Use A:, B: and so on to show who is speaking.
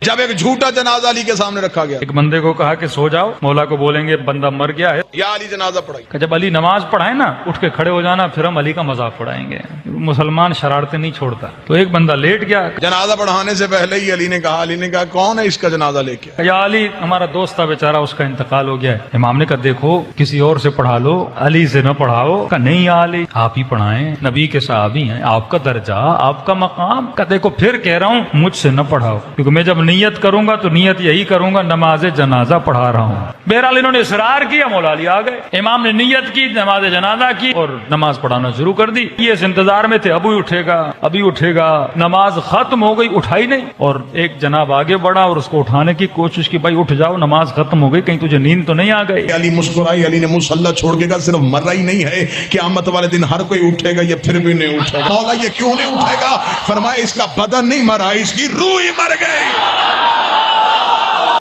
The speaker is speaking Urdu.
A: جب ایک جھوٹا جنازہ علی کے سامنے رکھا گیا,
B: ایک بندے کو کہا کہ سو جاؤ, مولا کو بولیں گے بندہ مر گیا ہے,
A: یا علی جنازہ پڑھائی.
B: کہ جب علی نماز پڑھائے نا اٹھ کے کھڑے ہو جانا, پھر ہم علی کا مذاق پڑھائیں گے. مسلمان شرارتیں نہیں چھوڑتا. تو ایک بندہ لیٹ گیا,
A: جنازہ پڑھانے سے پہلے ہی علی نے کہا کون ہے اس کا جنازہ لے کے؟
B: یا علی ہمارا دوست تھا بیچارہ, اس کا انتقال ہو گیا ہے. امام نے کہا دیکھو کسی اور سے پڑھا لو, علی سے نہ پڑھاؤ. کہا نہیں یا علی آپ ہی پڑھائیں, نبی کے صحابی ہیں, آپ کا درجہ آپ کا مقام. کہا دیکھو پھر کہہ رہا ہوں مجھ سے نہ پڑھاؤ, کیونکہ میں جب نیت کروں گا تو نیت یہی کروں گا نماز جنازہ پڑھا رہا ہوں. بہرحال انہوں نے اصرار کیا, مولا علی آ گئے. امام نے نیت کی, نماز جنازہ کی اور نماز پڑھانا شروع کر دی. یہ اس انتظار میں تھے ابھی اٹھے گا ابھی اٹھے گا. نماز ختم ہو گئی, اٹھائی نہیں. اور ایک جناب آگے بڑھا اور اس کو اٹھانے کی کوشش کی, بھائی اٹھ جاؤ نماز ختم ہو گئی, کہیں تجھے نیند تو نہیں آ گئی.
A: علی مسکرائی, علی نے مصلی چھوڑ کے کہا صرف مرا ہی نہیں ہے, قیامت والے دن ہر کوئی اٹھے گا, یہ پھر بھی نہیں اٹھے گا. مولا یہ کیوں نہیں اٹھے گا؟ فرمایا اس کا بدن نہیں مرا, اس کی روح ہی مر گئی.